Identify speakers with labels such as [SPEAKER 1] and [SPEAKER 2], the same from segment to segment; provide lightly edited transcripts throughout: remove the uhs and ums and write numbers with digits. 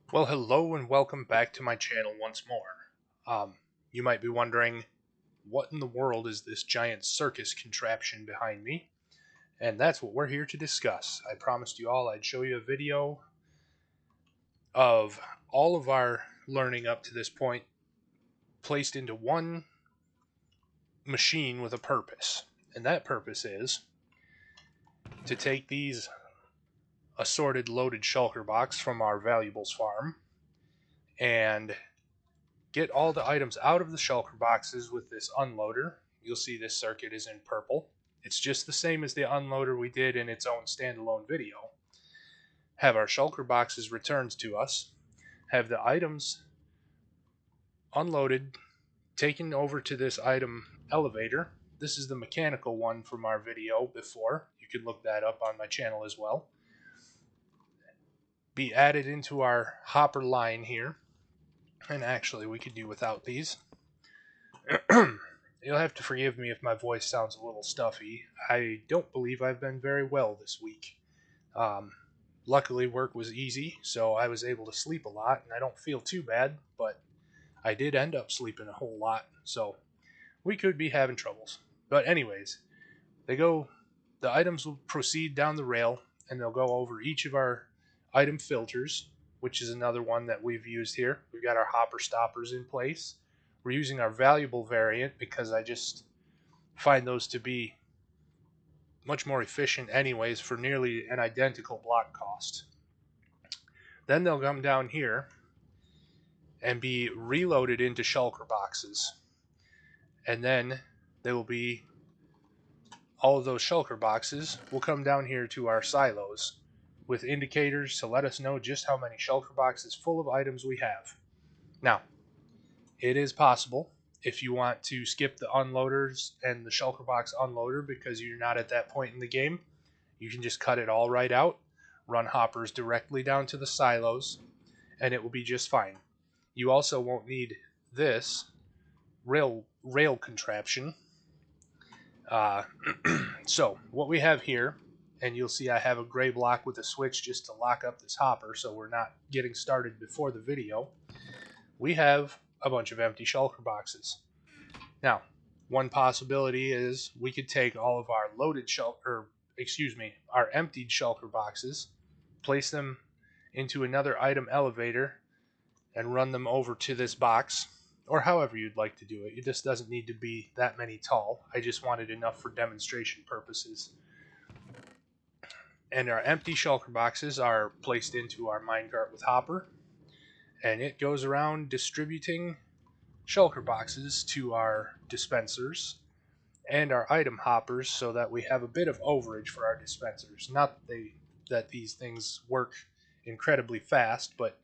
[SPEAKER 1] Well, hello and welcome back to my channel once more. You might be wondering, what in the world is this giant circus contraption behind me? And that's what we're here to discuss. I promised you all I'd show you a video of all of our learning up to this point placed into one machine with a purpose. And that purpose is to take these assorted loaded shulker box from our valuables farm and get all the items out of the shulker boxes with this unloader. You'll see this circuit is in purple. It's just the same as the unloader we did in its own standalone video. Have our shulker boxes returned to us, have the items unloaded, taken over to this item elevator. This is the mechanical one from our video before. You can look that up on my channel as well. Be added into our hopper line here. And actually, we could do without these. You'll have to forgive me if my voice sounds a little stuffy. I don't believe I've been very well this week. Um, Luckily, work was easy, so I was able to sleep a lot, and I don't feel too bad, but I did end up sleeping a whole lot, so we could be having troubles. But anyways, the items will proceed down the rail, and they'll go over each of our item filters, which is another one that we've used here. We've got our hopper stoppers in place. We're using our valuable variant because I just find those to be much more efficient anyways for nearly an identical block cost. Then they'll come down here and be reloaded into shulker boxes. And then they will be, all of those shulker boxes will come down here to our silos with indicators to let us know just how many shulker boxes full of items we have. Now, it is possible if you want to skip the unloaders and the shulker box unloader because you're not at that point in the game, you can just cut it all right out, run hoppers directly down to the silos, and it will be just fine. You also won't need this rail contraption. So what we have here, and you'll see I have a gray block with a switch just to lock up this hopper so we're not getting started before the video. We have a bunch of empty shulker boxes. Now, one possibility is we could take all of our our emptied shulker boxes, place them into another item elevator, and run them over to this box, or however you'd like to do it. This doesn't need to be that many tall. I just wanted enough for demonstration purposes. And our empty shulker boxes are placed into our minecart with hopper, and it goes around distributing shulker boxes to our dispensers and our item hoppers so that we have a bit of overage for our dispensers. Not that these things work incredibly fast, but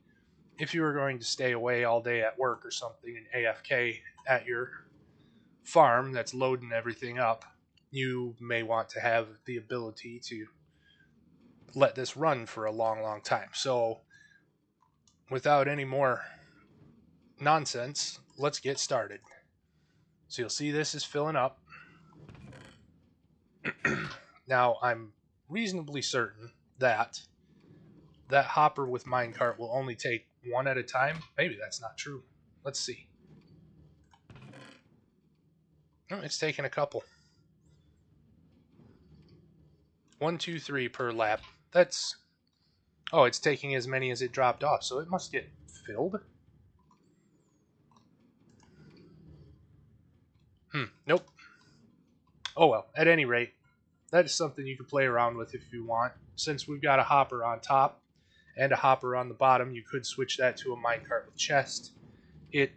[SPEAKER 1] if you were going to stay away all day at work or something and AFK at your farm that's loading everything up, you may want to have the ability to let this run for a long time. So without any more nonsense, let's get started. So you'll see this is filling up. Now I'm reasonably certain that hopper with minecart will only take one at a time. Maybe that's not true. Let's see. Oh, it's taking a couple. 1, 2, 3 per lap. That's... Oh, it's taking as many as it dropped off, so it must get filled. Nope. Oh well, at any rate, that is something you can play around with if you want. Since we've got a hopper on top and a hopper on the bottom, you could switch that to a minecart with chest. It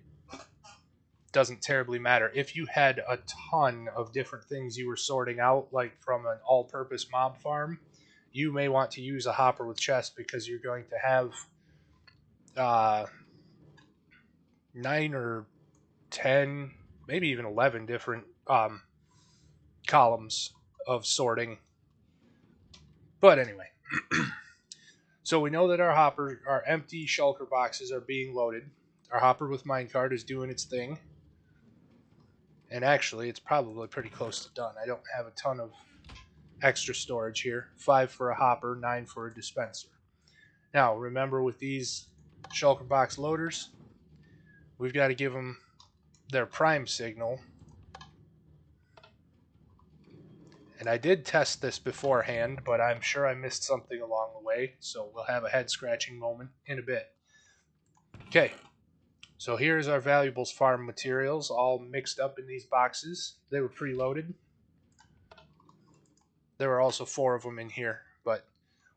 [SPEAKER 1] doesn't terribly matter. If you had a ton of different things you were sorting out, like from an all-purpose mob farm, you may want to use a hopper with chest because you're going to have 9 or 10, maybe even 11 different columns of sorting. But anyway, so we know that our empty shulker boxes are being loaded. Our hopper with minecart is doing its thing. And actually, it's probably pretty close to done. I don't have a ton of extra storage here. 5 for a hopper, 9 for a dispenser. Now, remember with these shulker box loaders. We've got to give them their prime signal. And I did test this beforehand, but I'm sure I missed something along the way, so we'll have a head-scratching moment in a bit. Okay, so here's our valuables farm materials all mixed up in these boxes. They were preloaded. There were also 4 of them in here, but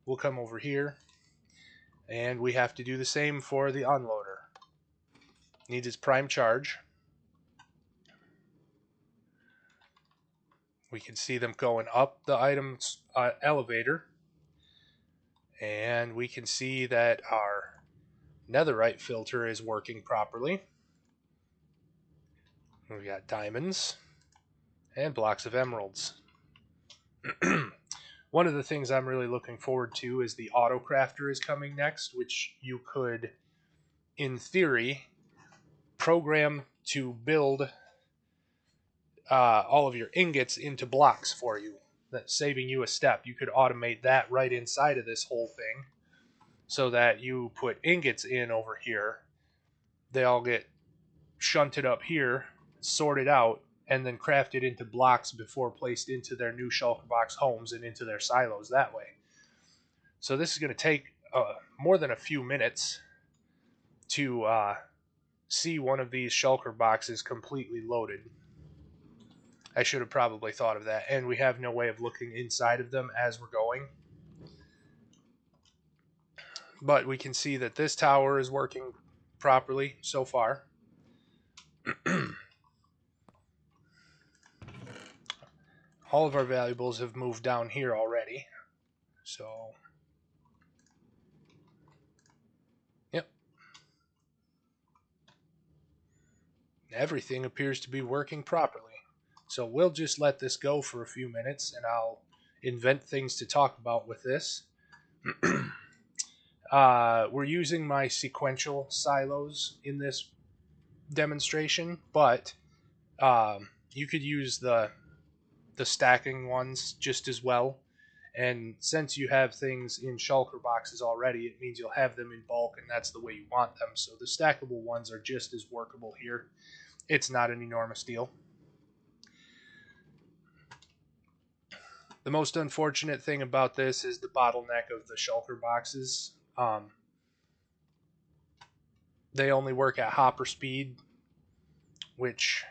[SPEAKER 1] we'll come over here, and we have to do the same for the unloader. Needs its prime charge. We can see them going up the items elevator, and we can see that our netherite filter is working properly. We got diamonds and blocks of emeralds. One of the things I'm really looking forward to is the auto crafter is coming next, which you could, in theory, program to build all of your ingots into blocks for you. That's saving you a step. You could automate that right inside of this whole thing so that you put ingots in over here. They all get shunted up here, sorted out, and then crafted into blocks before placed into their new shulker box homes and into their silos that way. So this is going to take more than a few minutes to see one of these shulker boxes completely loaded. I should have probably thought of that, and we have no way of looking inside of them as we're going. But we can see that this tower is working properly so far. All of our valuables have moved down here already. So, yep. Everything appears to be working properly. So we'll just let this go for a few minutes, and I'll invent things to talk about with this. We're using my sequential silos in this demonstration, but you could use the stacking ones just as well. And since you have things in shulker boxes already, it means you'll have them in bulk, and that's the way you want them. So the stackable ones are just as workable here. It's not an enormous deal. The most unfortunate thing about this is the bottleneck of the shulker boxes. They only work at hopper speed, which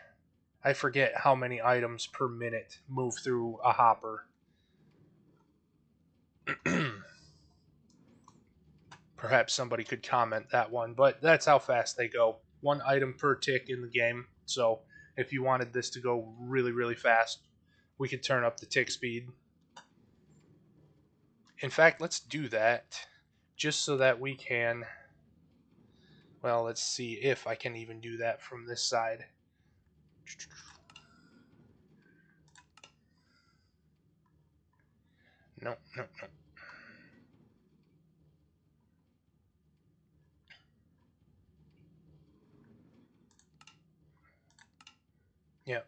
[SPEAKER 1] I forget how many items per minute move through a hopper. Perhaps somebody could comment that one, but that's how fast they go. 1 item per tick in the game. So if you wanted this to go really, really fast, we could turn up the tick speed. In fact, let's do that just so that we can... Well, let's see if I can even do that from this side. No. Yeah.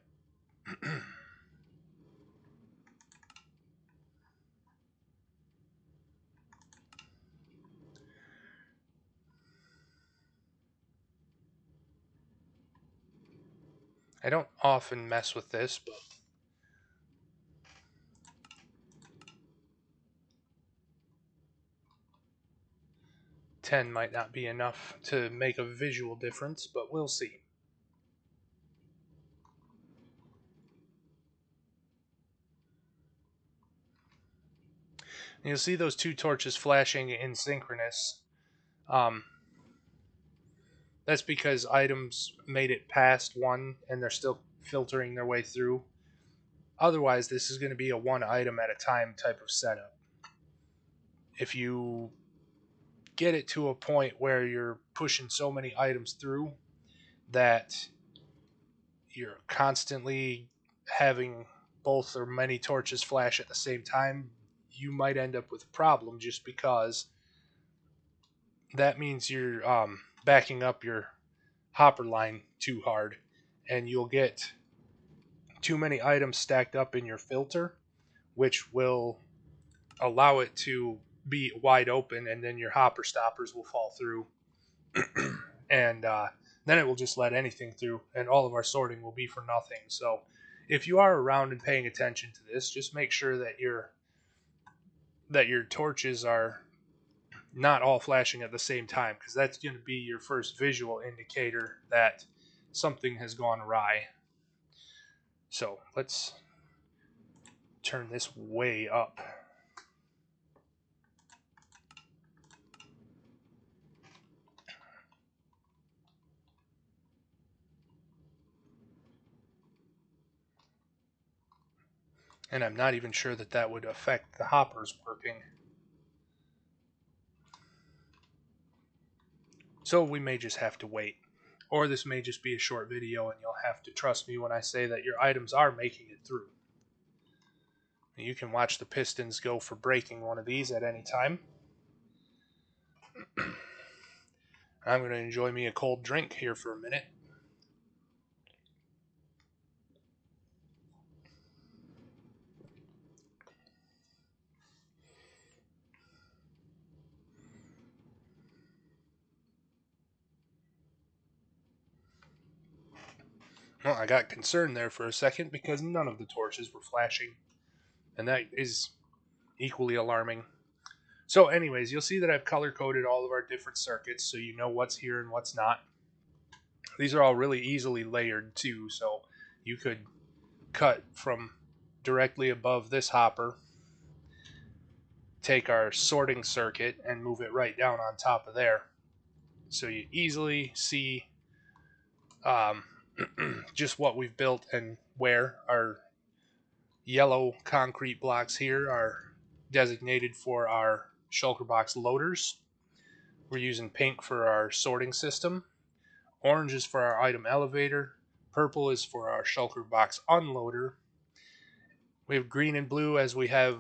[SPEAKER 1] I don't often mess with this, but... $10 might not be enough to make a visual difference, but we'll see. And you'll see those 2 torches flashing in synchronous. That's because items made it past 1 and they're still filtering their way through. Otherwise, this is going to be a 1 item at a time type of setup. If you get it to a point where you're pushing so many items through that you're constantly having both or many torches flash at the same time, you might end up with a problem just because that means you're backing up your hopper line too hard, and you'll get too many items stacked up in your filter, which will allow it to be wide open, and then your hopper stoppers will fall through. and then it will just let anything through, and all of our sorting will be for nothing. So if you are around and paying attention to this, just make sure that your torches are not all flashing at the same time, because that's going to be your first visual indicator that something has gone awry. So let's turn this way up. And I'm not even sure that that would affect the hoppers working. So we may just have to wait. Or this may just be a short video and you'll have to trust me when I say that your items are making it through. You can watch the pistons go for breaking one of these at any time. I'm going to enjoy me a cold drink here for a minute. Well, I got concerned there for a second because none of the torches were flashing, and that is equally alarming. So anyways, you'll see that I've color coded all of our different circuits so you know what's here and what's not. These are all really easily layered too, so you could cut from directly above this hopper, take our sorting circuit and move it right down on top of there. So you easily see um, just what we've built and where. Our yellow concrete blocks here are designated for our shulker box loaders. We're using pink for our sorting system. Orange is for our item elevator. Purple is for our shulker box unloader. We have green and blue as we have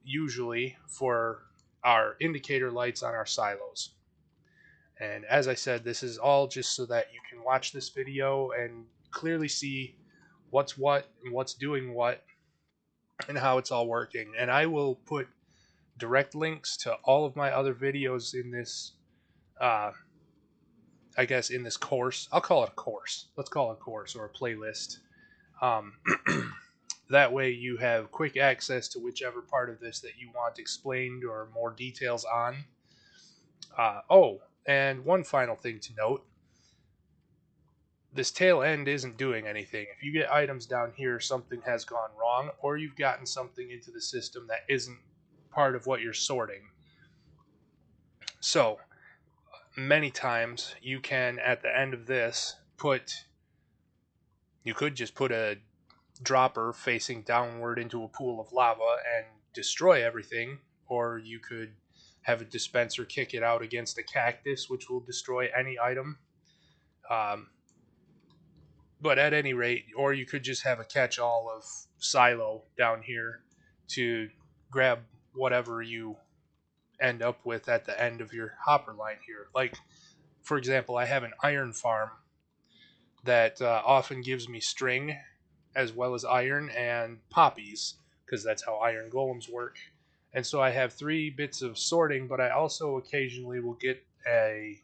[SPEAKER 1] usually for our indicator lights on our silos. And as I said, this is all just so that you can watch this video and clearly see what's what and what's doing what and how it's all working. And I will put direct links to all of my other videos in this, uh, I guess, in this course. I'll call it a course. Let's call it a course or a playlist. Um, that way you have quick access to whichever part of this that you want explained or more details on. Oh, and one final thing to note. This tail end isn't doing anything. If you get items down here, something has gone wrong, or you've gotten something into the system that isn't part of what you're sorting. So, many times you can, at the end of this, you could just put a dropper facing downward into a pool of lava and destroy everything, or you could have a dispenser kick it out against a cactus, which will destroy any item. Um, but at any rate, or you could just have a catch-all of silo down here to grab whatever you end up with at the end of your hopper line here. Like, for example, I have an iron farm that often gives me string as well as iron and poppies, because that's how iron golems work. And so I have 3 bits of sorting, but I also occasionally will get a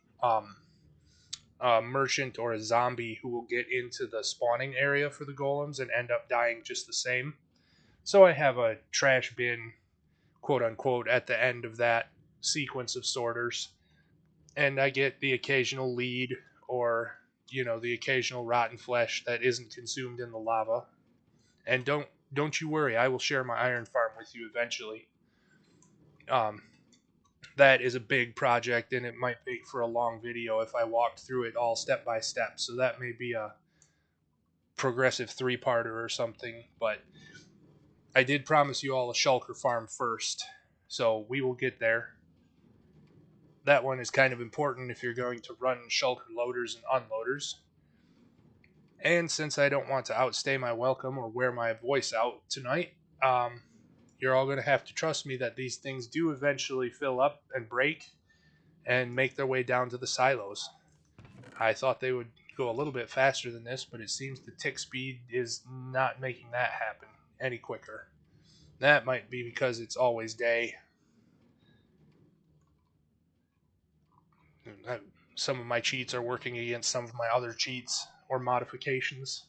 [SPEAKER 1] merchant or a zombie who will get into the spawning area for the golems and end up dying just the same. So I have a trash bin, quote unquote, at the end of that sequence of sorters, and I get the occasional lead or the occasional rotten flesh that isn't consumed in the lava. And don't you worry, I will share my iron farm with you eventually. Um, that is a big project, and it might make for a long video if I walked through it all step by step. So that may be a progressive 3-parter or something. But I did promise you all a shulker farm first, so we will get there. That one is kind of important if you're going to run shulker loaders and unloaders. And since I don't want to outstay my welcome or wear my voice out tonight, you're all going to have to trust me that these things do eventually fill up and break and make their way down to the silos. I thought they would go a little bit faster than this, but it seems the tick speed is not making that happen any quicker. That might be because it's always day. some of my cheats are working against some of my other cheats or modifications.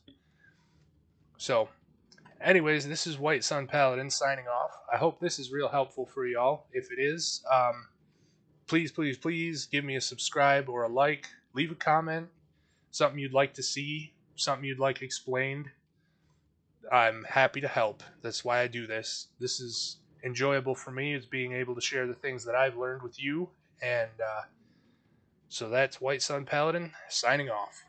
[SPEAKER 1] So, anyways, this is White Sun Paladin signing off. I hope this is real helpful for y'all. If it is, please, please, please give me a subscribe or a like. Leave a comment. Something you'd like to see. Something you'd like explained. I'm happy to help. That's why I do this. This is enjoyable for me, is being able to share the things that I've learned with you. And so that's White Sun Paladin signing off.